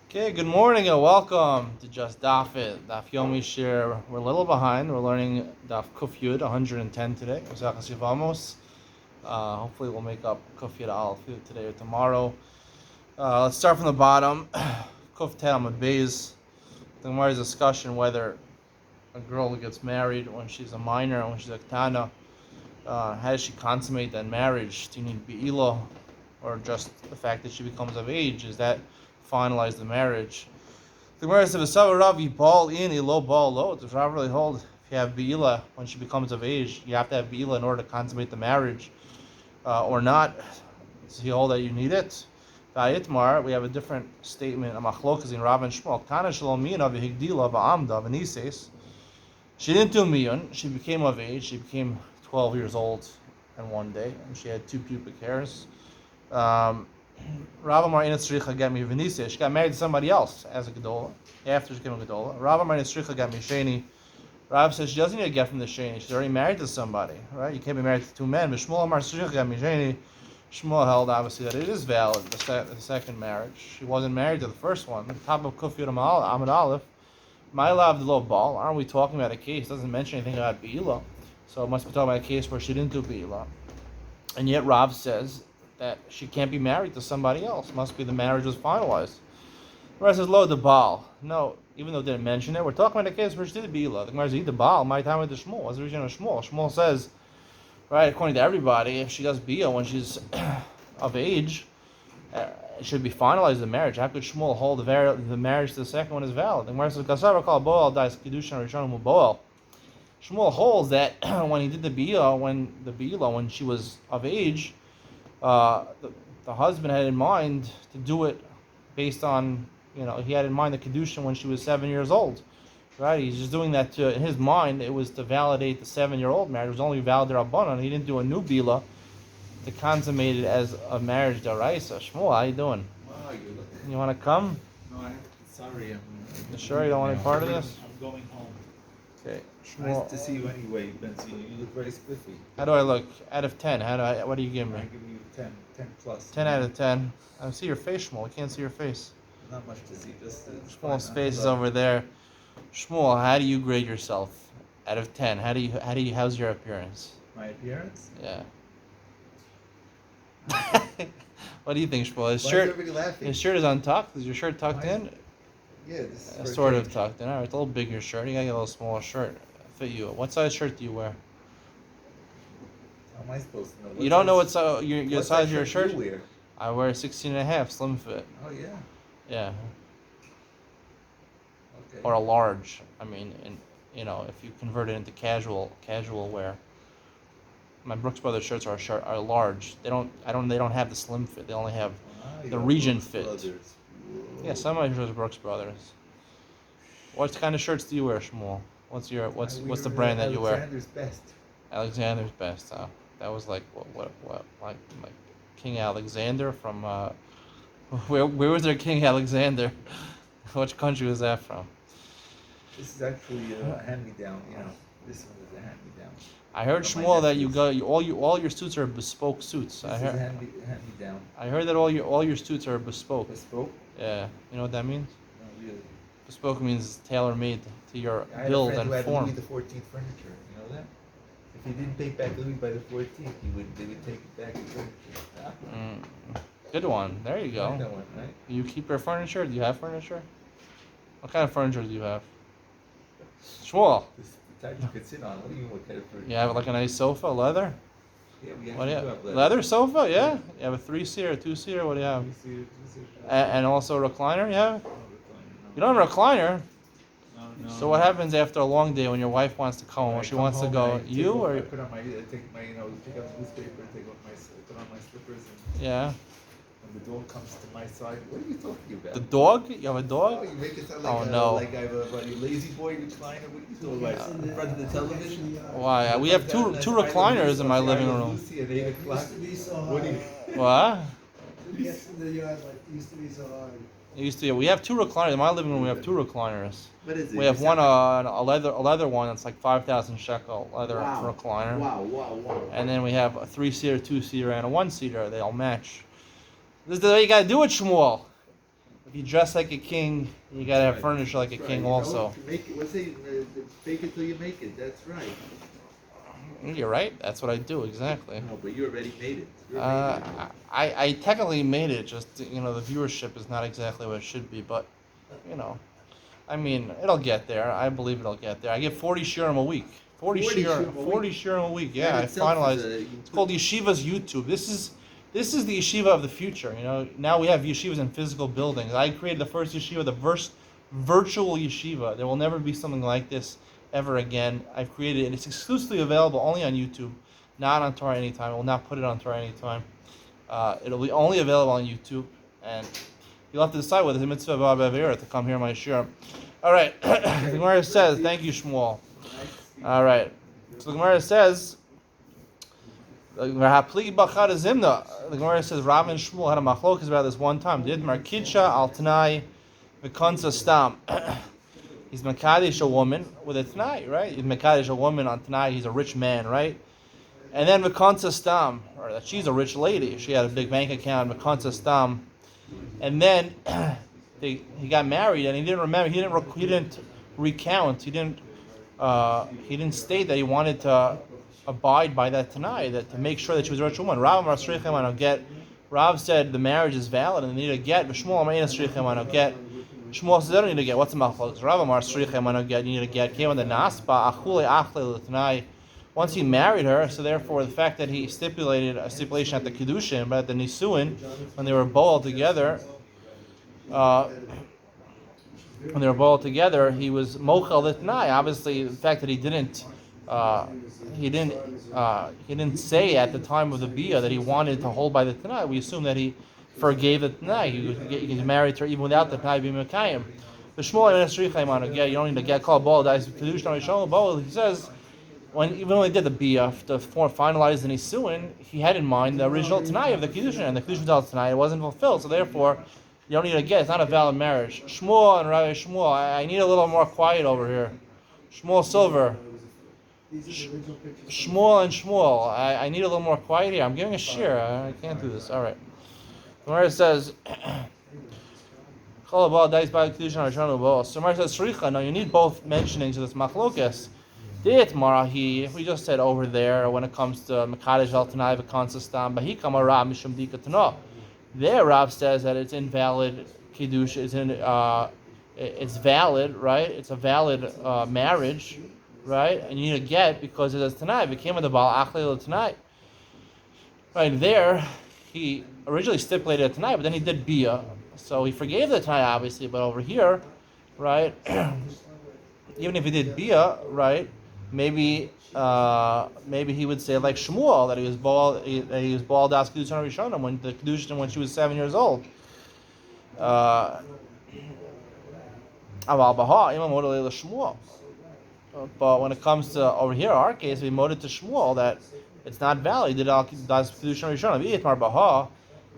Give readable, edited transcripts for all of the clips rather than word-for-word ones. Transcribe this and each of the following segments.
Okay, good morning and welcome to Just Daf It. Daf Yomi Shir. We're a little behind. We're learning Daf Kuf Yud 110 today. Yevamos. Hopefully we'll make up Kuf Yud Aleph today or tomorrow. Let's start from the bottom. Kuf Tel Beis. The Gemara's discussion whether a girl gets married when she's a minor and when she's a Ketana. How does she consummate that marriage? Do you need Be'ilah? Or just the fact that she becomes of age? Is that finalize the marriage? The Gemara says, "V'savar Rav ball in ilo ball lo." Does Rav really hold if you have beila when she becomes of age, you have to have beila in order to consummate the marriage, or not? Does he hold that you need it? V'ayitmar, we have a different statement. A machlokas in Rav and Shmuel. Kana shalomina v'higdila v'amda v'nises. She didn't do miyun. She became of age. She became 12 years old in one day, and she had two pubic hairs. Rav Amar Initzricha got me Venise. She got married to somebody else as a Gedola after she became a Gedola. Rav Amar Initzricha got me Sheni. Rav says she doesn't need a get from the Sheni. She's already married to somebody, right? You can't be married to two men. But Shmuel Amar Initzricha got me Sheni. Shmuel held obviously that it is valid, the second marriage. She wasn't married to the first one. The top of Kufiyot Amid Aleph. My love the low ball. Aren't we talking about a case? It doesn't mention anything about Be'ilah. So it must be talking about a case where she didn't do Be'ilah. And yet Rav says that she can't be married to somebody else. Must be the marriage was finalized. The Gemara says, lo, the Baal. No, even though it didn't mention it, we're talking about a case where she did Be'ilah. The Gemara says, the Baal, my time with the Shmuel. What's the reason of Shmuel? Shmuel says, right, according to everybody, if she does Be'ilah when she's of age, it should be finalized the marriage. How could Shmuel hold the marriage to the second one is valid? The Gemara says, Kasava called Boel, dies Kiddushin Rishon Boel. Shmuel holds that when he did the Be'ilah, when she was of age, the husband had in mind to do it based on, he had in mind the Kedushin when she was 7 years old, right? He's just doing that in his mind, it was to validate the 7-year-old marriage. It was only valid Rabbanan. He didn't do a new Bila to consummate it as a marriage Daraisa. Shmuel, how you doing? Wow, You want to come? No, sorry. You sure you don't want any part of this? I'm going home. Okay. Shmuel. Nice to see you anyway, Benzino. You look very spiffy. How do I look? Out of 10, what do you give me? I give you 10 plus. 10 out of 10. I see your face, Shmuel. I can't see your face. Not much to see, just Shmuel's face is over there. Shmuel, how do you grade yourself out of 10? How's your appearance? My appearance? Yeah. What do you think, Shmuel? Why is everybody laughing? His shirt is untucked. Is your shirt tucked in? Yeah, this is Sort of tucked in. All right, it's a little bigger shirt. You gotta get a little smaller shirt. Fit you. What size shirt do you wear? How am I supposed to know? You don't know what size your what size of your shirt? You wear? I wear 16 and a half, slim fit. Oh yeah. Yeah. Okay. Or a large. I mean, if you convert it into casual wear. My Brooks Brothers shirts are large. They don't have the slim fit. They only have the region fit. Yeah, some of my shirts are Brooks Brothers. What kind of shirts do you wear, Shmuel? What's the brand that you wear? Alexander's Best. Alexander's Best. That was like what like King Alexander from where was there King Alexander? Which country was that from? This is actually a hand-me-down. This one is a hand-me-down. I heard Shmuel that all your suits are bespoke suits. This is a hand-me-down. I heard that all your suits are bespoke. Bespoke? Yeah, you know what that means? No, really. Bespoke means tailor-made to your I had build a friend and who had form. Louis the 14th furniture. You know that? If he didn't take back Louis by the 14th, they would take it back the furniture. Good one. There you go. Like that one, right? Do you keep your furniture? Do you have furniture? What kind of furniture do you have? Shmuel. The type you could sit on. What do you mean? What kind of furniture? You have like a nice sofa, leather? Yeah, we What do you have have? Leather sofa? Yeah. You have a 3-seater, a 2-seater. What do you have? And also a recliner. You have? You don't have a recliner. No. So what happens after a long day when your wife wants to come home? When she wants to go, I you or? put on my, take my, take out the newspaper, put on my slippers, and Yeah. when the dog comes to my side, what are you talking about? The dog? You have a Oh, dog? you make it sound Oh, like no. like I have a lazy boy recliner. What are you talking about? In front of the television? Why? We have two recliners in my living room. Lucy at 8 o'clock. Used to be so What do hard. you? What? To get in the yard, like, used to be so hard. We have two recliners. In my living room, we have two recliners. What is it? We have one, a leather one that's like 5,000 shekel leather recliner. Wow. And then we have a 3-seater, 2-seater, and a 1-seater. They all match. This is the way you gotta do it, Shmuel. you dress like a king, you gotta have Right. furniture like a Right. king You know, also. to make it, what's it? Fake it till you make it. That's right. You're right. That's what I do exactly. No, but you already made it. You Uh, already made it. I technically made it. Just the viewership is not exactly what it should be, but I mean, it'll get there. I believe it'll get there. I get 40 shiurim a week. 40 shiurim, 40 shiurim a week. Yeah, That I itself finalized. is It's called Yeshiva's YouTube. This is the yeshiva of the future. Now we have yeshivas in physical buildings. I created the first yeshiva, the first virtual yeshiva. There will never be something like this ever again. I've created it. It's exclusively available only on YouTube, not on Torah Anytime. I will not put it on Torah Anytime. It'll be only available on YouTube, and you'll have to decide whether it's a mitzvah b'avera to come here, my shir. All right, the Gemara says, thank you, Shmuel. All right, so the Gemara says, the Gemara says, Rav and Shmuel had a machlokas about this one time. Did Markidsha al Tanai v'konsa stam. He's Makadish a woman with a Tanai, right? He's Makadish a woman on Tanai. He's a rich man, right? And then v'konsa stam, or that she's a rich lady. She had a big bank account, v'konsa stam. And then he got married, and he didn't remember. He didn't recount. He didn't state that he wanted to abide by that Tanai, that to make sure that she was a rich woman. Rav said the marriage is valid and they need a get. Shmuel get. Shmuel says they don't need a get. What's the machlokes? Rav Amar Sricha get. You need a get. Came on the naspa achule achle Tanai. Once he married her, so therefore the fact that he stipulated a stipulation at the Kedushin, but at the Nisuin, when they were boiled together, he was mochel l'tnai. Obviously, the fact that he didn't say at the time of the bia that he wanted to hold by the t'nai. We assume that he forgave the t'nai. He married her even without the t'nai being mekayim. The Shmuel you don't need to get called bol dais kedushin bol. He says even when he did the bia to finalize the nisuin, he had in mind the original t'nai of the kedushin, and the kedushin without t'nai it wasn't fulfilled. So therefore, you don't need to get. It's not a valid marriage. Shmuel and Rabbi Shmuel, I need a little more quiet over here. Shmuel Silver. Shmuel and Shmuel, I need a little more quiet here. I'm giving a shir. I can't do this. All right. Where it says, so Gemara says, Shricha. No, you need both mentionings of this machlokas. Dit marahi. We just said over there when it comes to Mekadesh al Tanai v'Konsistam, but he come a Rab mishum dika tano. There, Rav says that it's invalid kiddush. It's valid, right? It's a valid marriage, right? And you need to get because it is tonight. It became a debal achlei tonight. Right there, he originally stipulated it tonight, but then he did bia, so he forgave the tonight, obviously. But over here, right? Even if he did bia, right? Maybe he would say like Shmuel that he was bald das kedushin rishonim when the kedushin when she was 7 years old. But when it comes to over here, our case, we moted to Shmuel that it's not valid. Did das kedushin rishonim?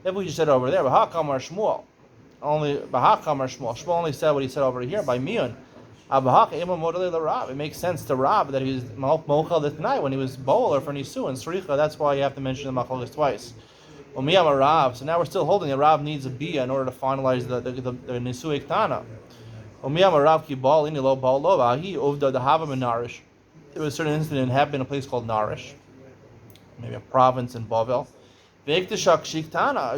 If we just said over there, Bahakam Shmuel, only Bahakam Shmuel. Shmuel only said what he said over here by Miyun. It makes sense to Rab that he was mochel the tonight when he was bowler for Nisu and Sricha. That's why you have to mention the machlokes twice. So now we're still holding it. Rab needs a bia in order to finalize the Nisu Iktana. There was a certain incident happened in a place called Narish, maybe a province in Bavel. It was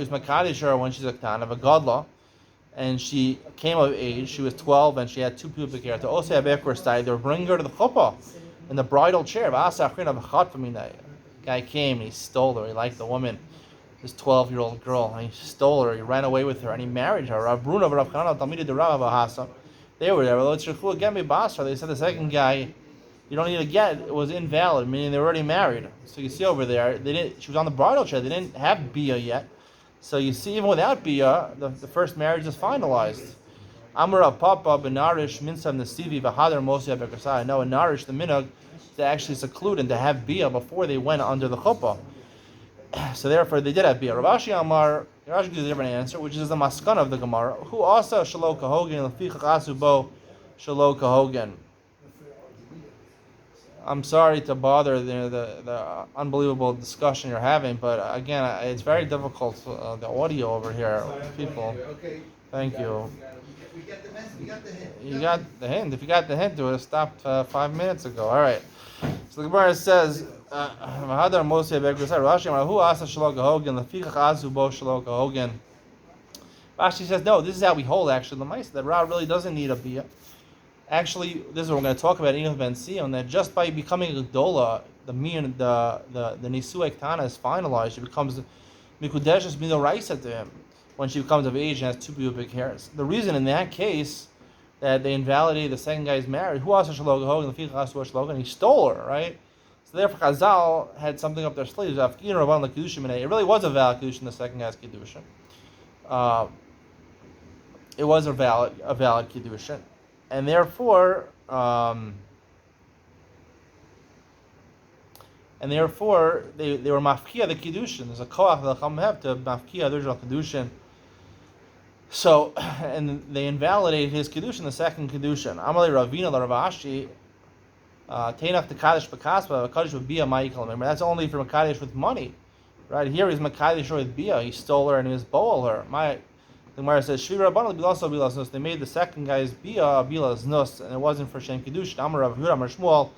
Makadish her when she's a Ktana, a Godla. And she came of age. She was 12, and she had 2 pubic hair. They were bringing her to the chuppah in the bridal chair. Guy came and he stole her. He liked the woman, this 12-year-old girl, and he stole her. He ran away with her, and he married her. They were there. They said the second guy, you don't need to get. It was invalid, meaning they were already married. So you see over there, she was on the bridal chair. They didn't have bia yet. So you see, even without bia, the first marriage is finalized. Amar Papa benarish minsav nesivi v'hadar mosi abekasai. No, in Narish the minhag to actually seclude and to have bia before they went under the chuppah. So therefore, they did have bia. Rav Ashi Amar, Rav Ashi gives a different answer, which is the maskana of the Gemara. Who also shelo kahogen lefichach asu bo shelo kahogen. I'm sorry to bother the unbelievable discussion you're having, but again, it's very difficult, the audio over here, people. Thank you. We got the message. We got the hint. You got the hint. If you got the hint, it would have stopped 5 minutes ago. All right. So the Gemara says, "Mahadar Moshe Begrusay Rashi Marahu Asa Shalok Hogan Lefichach Azu Bo Shalok Hogan." Rashi says, "No, this is how we hold actually the mice that Ra really doesn't need a bia. Actually, this is what we're going to talk about in Ben Sion, that just by becoming a Gdola, the Nisui Ktana is finalized. She becomes Mikudeshes Midoraisa to him when she becomes of age and has two pubic hairs. The reason in that case that they invalidated the second guy's marriage, who also Shaloga Hogan, the Shaloga, and he stole her, right? So therefore Chazal had something up their sleeves. It really was a valid Kedushin, the second guy's Kedushin. It was a valid Kedushin. And therefore, they were mafkia the Kiddushin. There's a koach that they'll have to mafkia the original Kiddushin. So, and they invalidated his Kiddushin, the second Kiddushin. Amalei Ravina Ravashi, Tainach the Kaddish Bakaspa, Kaddish with Bia Ma'ikal. Remember, that's only for Makadish with money. Right here he's Makadish with Bia. He stole her and he was bowl her. The Gemara says, Shvi Rabbanah Bilaso Bilas Nus. They made the second guy's Bia Bilas Nus, and it wasn't for Shem Kiddushin. Amar Rav Huda Amar Shmuel.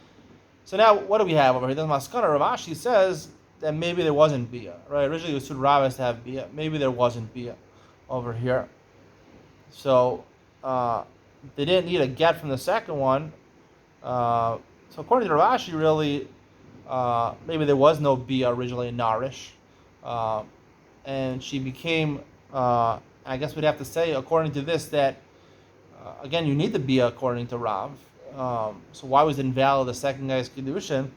So now, what do we have over here? The Maskana Ravashi says that maybe there wasn't Bia, right? Originally, it was Rav to have Bia. Maybe there wasn't Bia over here. So, they didn't need a get from the second one. So, according to Ravashi, really, maybe there was no Bia originally in Narish. And she became, I guess we'd have to say, according to this, that, again, you need the Bia according to Rav. So why was it invalid the second guy's Kiddushin?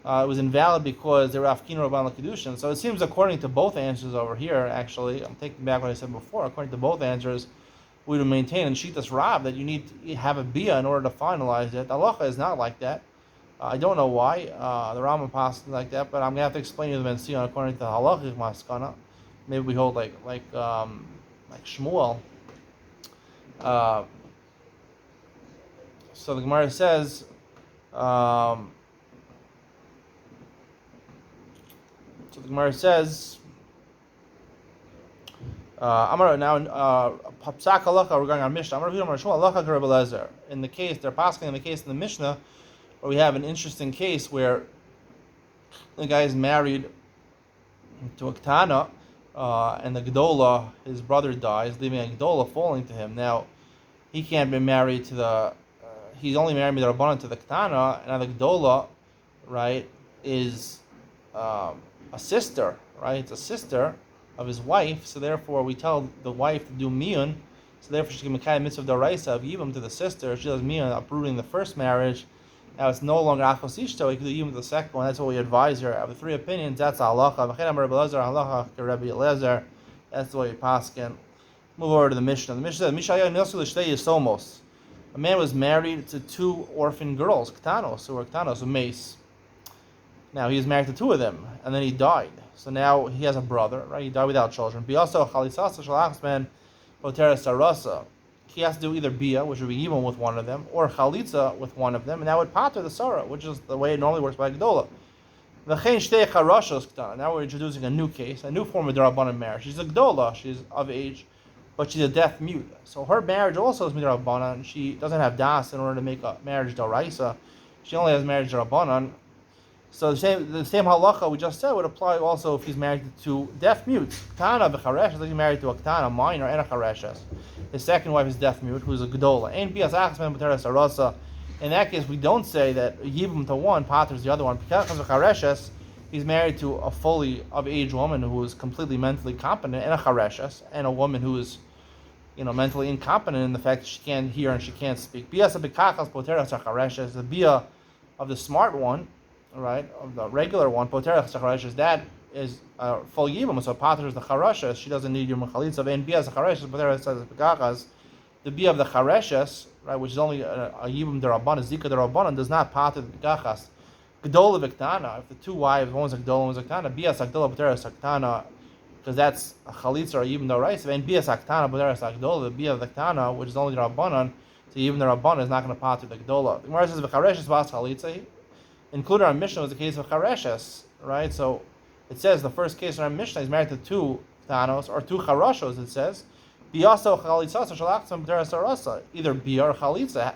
It was invalid because they were Afkin Rabban Kiddushin. So it seems according to both answers over here, actually, I'm taking back what I said before, according to both answers, we would maintain in Shitas Rav that you need to have a Bia in order to finalize it. The halacha is not like that. I don't know why. The Rambam passes like that, but I'm going to have to explain to the Ben Sion according to the halachic maskana. Maybe we hold like Shmuel. So the Gemara says, Amar now Psak halacha regarding our Mishnah. Amar Shmuel halacha Rabbi Lezer. In the case they're passing in the case in the Mishnah, where we have an interesting case where the guy is married to a Ktana, and the Gdola, his brother dies, leaving a Gdola falling to him. Now he can't be married to the. He's only married the Rabbanan to the Ktana, and the Gdola, right, is a sister, right? It's a sister of his wife, so therefore we tell the wife to do miyun, so therefore she can make a mitzvah of daraisa of yibum to the sister. She does miyun, uprooting the first marriage. Now it's no longer achos ishto, he can do yibum to the second one. That's what we advise her. Of the three opinions, that's halacha. That's the way we paskin. Move over to the Mishnah. The Mishnah says, a man was married to two orphan girls, Ktanos, a mace. Now he was married to two of them, and then he died. So now he has a brother, right? He died without children. He has to do either bia, which would be even with one of them, or chalitza with one of them, and that would pater the sarah, which is the way it normally works by Gedola. Now we're introducing a new case, a new form of Darabanan marriage. She's a Gdola, she's of age, but she's a deaf mute. So her marriage also is Midrabanan. She doesn't have das in order to make a marriage Daraisa. She only has marriage Darabanan. So the same halacha we just said would apply also if he's married to deaf mutes. Ktana b'charesh, he's married to a ktana minor and a chareshes. His second wife is deaf mute, who is a gedola. And bias achsman b'teres arasa. In that case, we don't say that yibum to one paters the other one. Because of chareshes, he's married to a fully of age woman who is completely mentally competent, and a chareshes, and a woman who is, mentally incompetent in the fact that she can't hear and she can't speak. Bias b'kachas b'teres chareshes, the bia of the smart one, right, of the regular one, poterach chareshes, that is full yibum. So pater is the chareshes. She doesn't need your mechalitza. And bia chareshes, poterach says bekachas. The bia of the chareshes, right, which is only a yibum derabanan, zika derabanan, does not pater the bekachas. Gedola v'ktana. If the two wives, one was a gedola, one was a ktana, bia sakdola poterach saktana, because that's a chalitza or yibum deraisa. And bia saktana poterach sakdola. The bia of the ktana, which is only derabanan, so yibum derabanan is not going to pater the gedola. The Gemara says v'chareshes vas chalitza. Included in our Mishnah was the case of Chareshes, right? So it says the first case in our Mishnah is married to two Thanos, or two Charashos, it says. Biyaso chalitza shalachtzam b'derasarasa. Either bia or chalitza.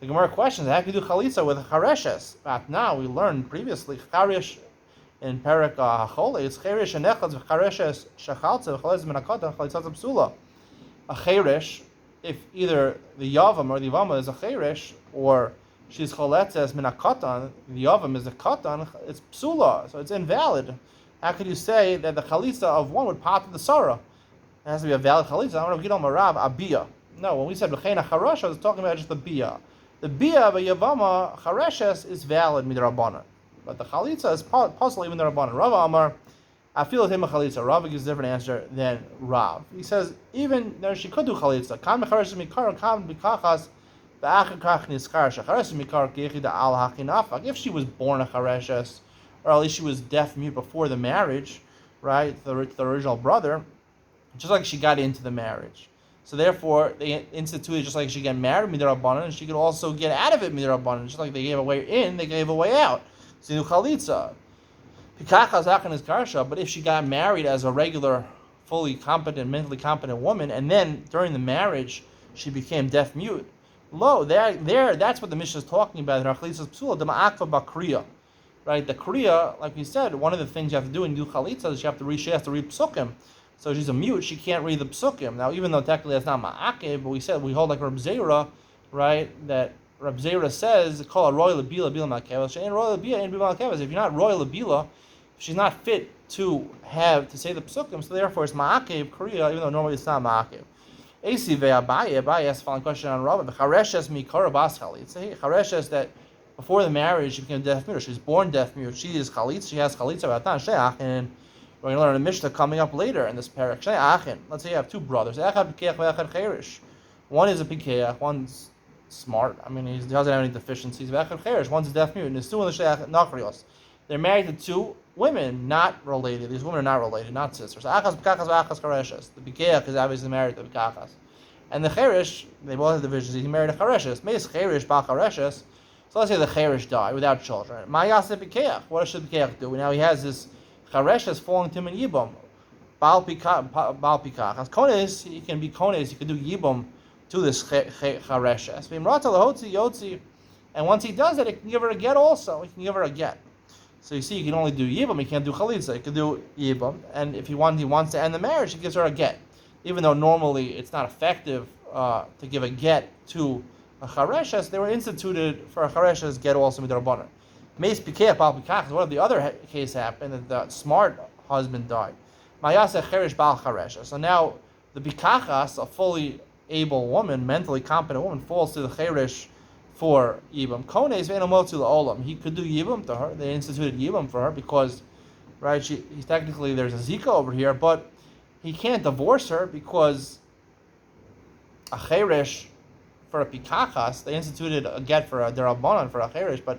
The Gemara questions, how can you do chalitza with chareshes? But now we learned previously, charish in Perek HaChole, it's cherish and echad v'chareshes shachaltza v'chalez minakata chalitzat psula. A cherish, if either the yavam or the yevama is a cherish, or she's choletzes minakatan, the yavam is a katan, it's psula, so it's invalid. How could you say that the chalitza of one would part of the sarah? It has to be a valid chalitza. I want to get on marav abiyah. No, when we said b'cheina charasha, it's talking about just the biyah. The biyah of a yevama chareshes is valid midrabanan, but the chalitza is possible even midrabanan. Rav Amar, I feel with him a chalitza. Rav gives a different answer than Rav. He says even there she could do chalitza. Kam mechareshes mikar, kam b'kachas v'achakach niskar shechareshes mikar keichida al hachinafak. If she was born a chareshes, or at least she was deaf mute before the marriage, right? The original brother, just like she got into the marriage. So therefore, they instituted just like she got married midrabanan, and she could also get out of it midrabanan. Just like they gave a way in, they gave a way out. So you chalitza. Pikachas achan is karsha. But if she got married as a regular, fully competent, mentally competent woman, and then during the marriage she became deaf mute, that's what the Mishnah is talking about. In our chalitza's psula, the ma'akva bakriya, right? The kriya, like we said, one of the things you have to do in you chalitza is she has to read psukim. So she's a mute, she can't read the psukim. Now, even though technically that's not ma'akev, but we hold like Reb Zera, right, that Reb Zera says, call a royal labila bila ma'akev, she ain't royal labila, ain't bila ma'akev. If you're not royal labila, she's not fit to say the psukim, so therefore it's ma'akev, kriya, even though normally it's not ma'akev. Esi Abaye asked the following question on Rabbah, Chareshes mikara bas chalitza. Hey, Chareshes that before the marriage she became deaf mute, she's born deaf mute, she is chalitza, she has chalitza b'atan sheach, and we're going to learn a Mishnah coming up later in this parak. Shnei achin. Let's say you have two brothers. Echad pikeach ve'echad cherish. One is a pikeach, one's smart. I mean, he doesn't have any deficiencies. Ve'echad cherish. One's a deaf mute. And it's two in the sheach nachrios. They're married to two women, not related. These women are not related, not sisters. Achas pikachas ve'achas chereshes. The pikeach is obviously married to the pikachas. And the cherish, they both have divisions. He married a chereshes. Meis cherish ba'al chereshes. So let's say the cherish died without children. Ma'yaseh pikeach. What should the pikeach do? Now he has this Charesh is falling to him in Yibam. Baal Pikach. As Kones, he can be Kones, he can do Yibam to this Charesh. And once he does it, he can give her a get also. He can give her a get. So you see, he can only do Yibam, he can't do Chalitza. He can do Yibam. And if he wants to end the marriage, he gives her a get. Even though normally it's not effective to give a get to a Chareshes, they were instituted for a Chareshes get also midrabanan. Meis pikeach bal pikach. What if the other case happened that the smart husband died? Mayaseh cherish bal charesha. So now the pikachas, a fully able woman, mentally competent woman, falls to the cherish for yibam. Kones ve'enomotzu la'olam. He could do yibam to her. They instituted yibam for her because, right? He's technically there's a zika over here, but he can't divorce her because a cherish for a pikachas. They instituted a get for a derabanan for a cherish, but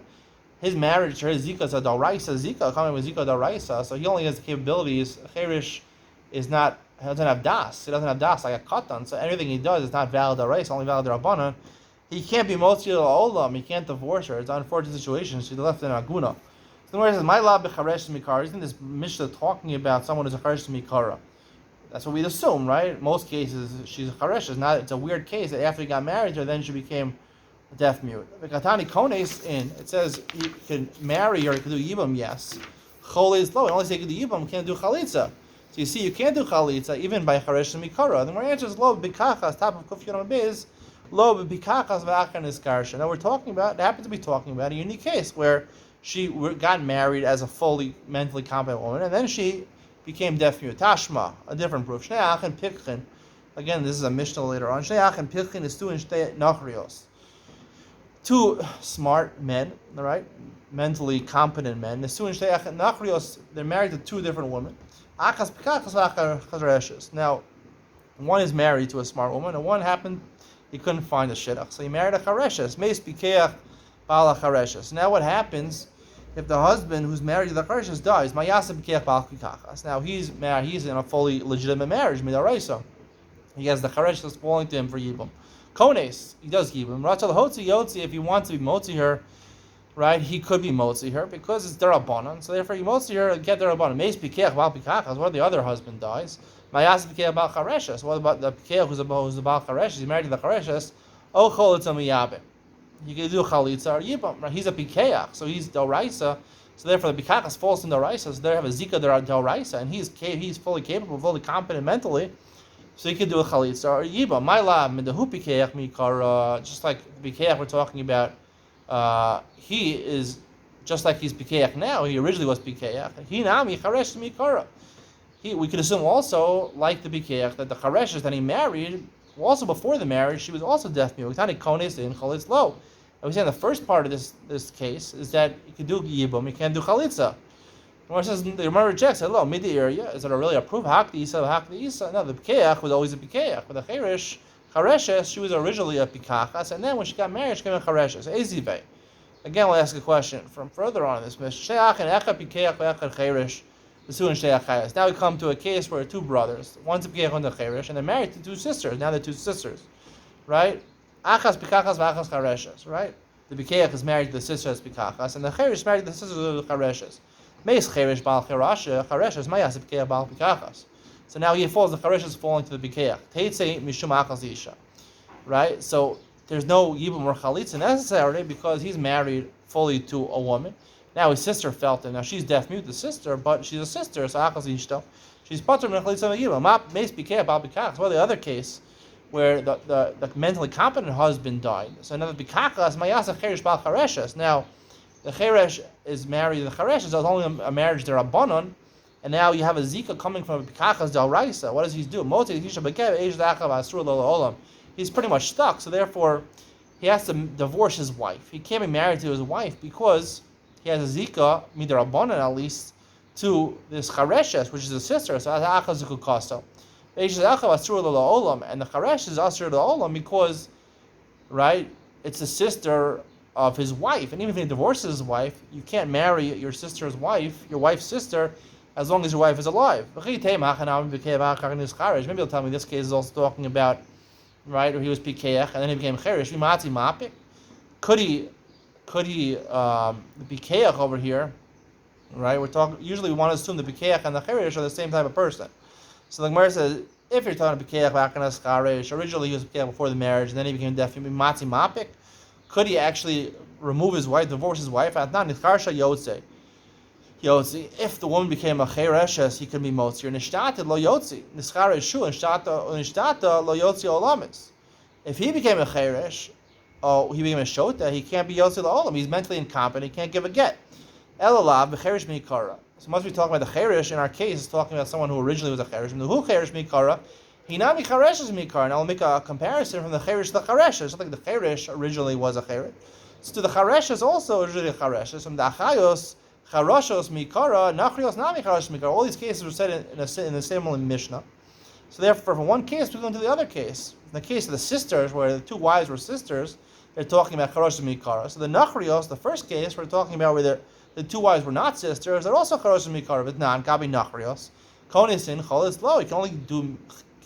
his marriage, his zika is a daraisa zika, coming with zika daraisa, so he only has the capabilities. Cherish doesn't have das. He doesn't have das like a katan, so anything he does is not valid daraisa, only valid darabanan. He can't be motzi olam. He can't divorce her. It's an unfortunate situation. She's left in aguna. So the word says, "My lab becharesh mikara." Isn't this Mishnah talking about someone who's a charesh mikara? That's what we'd assume, right? In most cases, she's a charesh. It's a weird case that after he got married to her, then she became deaf mute. The Katani Kones it says he can marry or he can do yibam, yes. Chole is low. Unless he can do yibam, can't do chalitza. So you see, you can't do chalitza even by charesh and mikara. The more answer is lo b'kachas, top of kuf yonam biz, lo b'kachas v'achan is karsha. Now we're talking about, happen to be talking about a unique case where she got married as a fully mentally competent woman, and then she became deaf mute. Tashma, a different proof. Shnei achan pikchin. Again, this is a Mishnah later on. Shnei achan pikchin is two in shtei nachrios. Two smart men, all right, mentally competent men. They're married to two different women. Now, one is married to a smart woman, and one happened he couldn't find a shidduch, so he married a chareshes. Now, what happens if the husband who's married to the chareshes dies? Now he's married. He's in a fully legitimate marriage. He has the chareshes falling to him for yibum. Kones, he does give him. Ratzal hotzi yotzi, if he wants to be motzi her, right, he could be motzi her because it's derabanan. So therefore, he motzi her, get derabanan. Meis pikech val pikachas. What if the other husband dies? Mayas Pikeach Bal Chareshes. What about the Pikeach who's the Bal Chareshes? He's married to the Chareshes. Oh, Chalitza Miyabim. You can do Chalitza or Yibam. He's a Pikeach, so he's Doraisa. So therefore, the Pikachas falls in Doraisa. So they have a Zika Doraisa, and he's fully capable, fully competent mentally. So you can do a Chalitza or Yibam. My lab, Medahu Pikeach Mikara, just like Pikeach we're talking about. He is just like he's Pikeach now. He originally was Pikeach. He nami Charesh Mikara. We could assume also, like the Pikeach, that the Chareshes that he married, also before the marriage, she was also deaf mute. And we say in the first part of this case is that you can do Yibum, you can't do Chalitza. The Gemara rejects it. Hello, mid area. Is it really a proof? Hakdi Isa. No, the Pikeach was always a Pikeach. But the Chareshes, she was originally a Pikachas, and then when she got married, she became a Chareshes. Ezive. Again, we'll ask a question from further on in this mission. Now we come to a case where two brothers, one's a Pikeach and a Cheresh, and they're married to two sisters. Now they're two sisters, right? Achas Pikachas v'achas Chareshes, right? The Pikeach is married to the sister as Pikachas, and the Cheresh is married to the sister of the Chareshes. Meis Cheresh bal Chareshes, mayas Pikeach bal Pikachas. So now the Charesh is falling to the Pikeach. Teitzei mishum achas isha, right? So there's no Yibum or Chalitza necessarily because he's married fully to a woman. Now his sister felt it. Now she's deaf mute, the sister, but she's a sister, so achas ishto. She's patur min Chalitza Yibum. Meis Pikeach bal Pikachas. Well, the other case where the mentally competent husband died. So another Pikachas, mayasa Cheresh bal Chareshes. Now the Cheresh is married to the Chareshes. It's only a marriage derabanan. And now you have a Zika coming from a Pikachas Dalraisa. What does he do? He's pretty much stuck, so therefore he has to divorce his wife. He can't be married to his wife because he has a Zika, midrabanan at least, to this Chareshes, which is a sister. So and the Charesh is Asur Olam because, right, it's a sister of his wife. And even if he divorces his wife, you can't marry your sister's wife, your wife's sister, as long as your wife is alive. Maybe you'll tell me this case is also talking about, right, where he was Pikeach and then he became Cheresh. Could he be Pikeach over here, right? Usually we want to assume the Pikeach and the Cheresh are the same type of person. So the Gemara says, if you're talking Pikeach V'akanas Charesh, originally he was Pikeach before the marriage and then he became deaf, could he actually remove his wife, divorce his wife? Yotzi. If the woman became a Chereshes, he could be Motzir. Nishtata lo Yotzi. Nischara Shu, Nishtata lo Yotzi Olamis. If he became a Cheresh, he became a Shota, he can't be Yotzi lo Olam. He's mentally incompetent, he can't give a get. Elalav, B'Cheresh Mikara. So must be talking about the Cheresh, in our case, is talking about someone who originally was a Cheresh. And who Cheresh Mikara? Hinami Chereshes Mikara. Now I'll make a comparison from the Cheresh to the Chereshes. Just like the Cheresh originally was a Cheresh. So to the Chereshes also originally a Chereshes. From the Achayos, Charashos Mikara, Nachrios Nami Charash Mikara. All these cases were said in the same Mishnah. So therefore, from one case we go into the other case. In the case of the sisters, where the two wives were sisters, they're talking about Charashos Mikara. So the Nachrios, the first case, we're talking about where the two wives were not sisters. They're also Charashos Mikara, but not Gabi Nachrios. Konisin Chalitz Lo. You can only do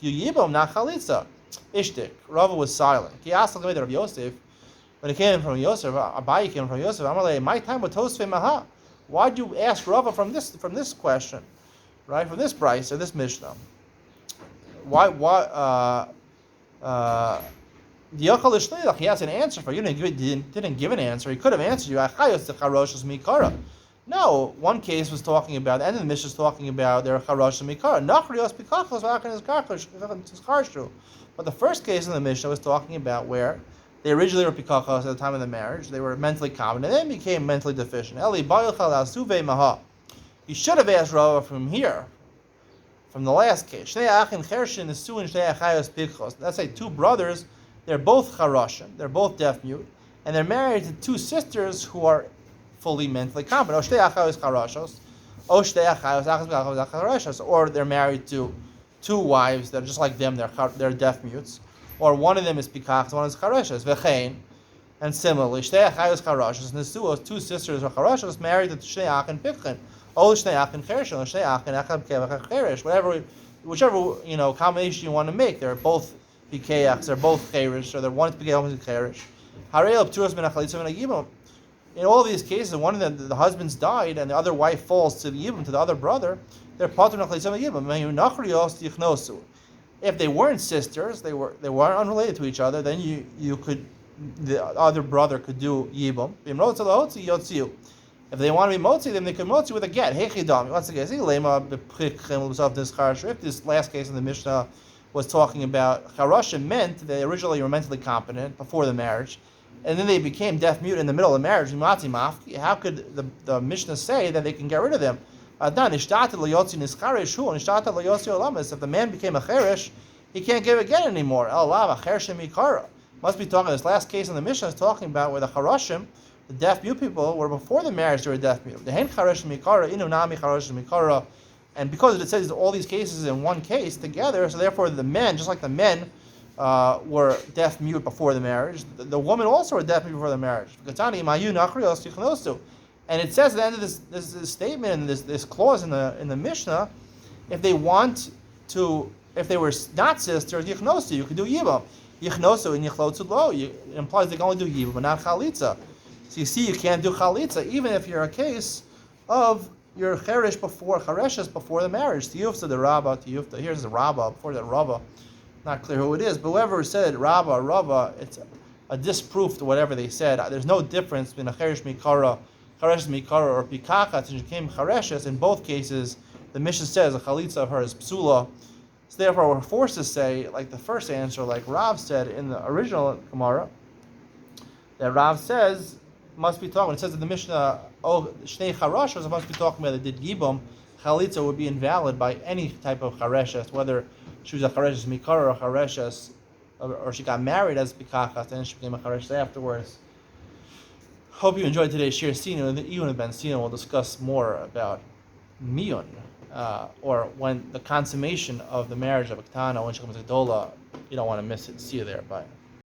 Yibam, not Chalitza. Ishtik. Rava was silent. He asked the Rav Yosef. When he came from Yosef, Abayi came from Yosef. Amalei, my time with Tosfei Maha. Why'd you ask Rava from this question, right? From this Bryce or this Mishnah? Why? He has an answer for you. Didn't give an answer. He could have answered you. No, one case was talking about, the end of the Mishnah is talking about their charosh and mikara. But the first case in the Mishnah was talking about where they originally were pikachos at the time of the marriage. They were mentally competent and then became mentally deficient. You should have asked Rava from here, from the last case. Let's say two brothers, they're both charoshin, they're both deaf mute, and they're married to two sisters who are fully mentally competent. Or they're married to two wives that are just like them, they're deaf mutes. Or one of them is pikach, one is chareshes. V'chein, and similarly, shtei achayos chareshes, and the two sisters are chareshes married to shnei ach and pikchen. Or shnei ach and cheresh, or shnei ach and achab kevach cheresh. Whichever combination you want to make, they're both pikachs, they're both cheresh, or they're one is pikach, one is cheresh. Harei l'pturos ben achalitza ben agibon. in all these cases, one of the husbands died and the other wife falls to the Yibam, to the other brother, they're patur nachleitzim Yibam. If they weren't sisters, they weren't unrelated to each other, then the other brother could do Yibam. If they want to be motzi, then they could motzi with a get. Once again, if this last case in the Mishnah was talking about charashim meant they originally were mentally competent before the marriage, and then they became deaf mute in the middle of the marriage. How could the Mishnah say that they can get rid of them? If the man became a cherish, he can't give a get anymore. Must be talking. This last case in the Mishnah is talking about where the charashim, the deaf mute people, were before the marriage they were deaf mute. And because it says all these cases in one case together, so therefore the men, just like the men, were deaf mute before the marriage, the woman also were deaf mute before the marriage. And it says at the end of this statement and this clause in the Mishnah, if they were not sisters, yichnosu, you could do yibam. Yichnosu and yichlotzu lo. It implies they can only do yibam, but not chalitza. So you see, you can't do chalitza even if you're a case of your cheresh before the marriage. Tiyufta the Rabbah, tiyufta. Here's the Rabbah before that Rabbah. Not clear who it is, but whoever said it, Rabbah or Rabbah, it's a disproof to whatever they said. There's no difference between a cheresh mikara or pikachat and became chareshes. In both cases, the Mishnah says a chalitza of her is psula. So therefore, we're forced to say, like the first answer, like Rav said in the original Gemara, that Rav says must be talking. When it says in the Mishnah, shnei charashos, must be talking about that did yibam. Chalitza would be invalid by any type of chareshes, whether she was a chareshes mikar or a chareshes, or she got married as pikachat and she became a chareshes afterwards. Hope you enjoyed today's shir sinu. And even Ben Sina will discuss more about miyun, or when the consummation of the marriage of a ketana, when she becomes a gedola. You don't want to miss it. See you there. Bye.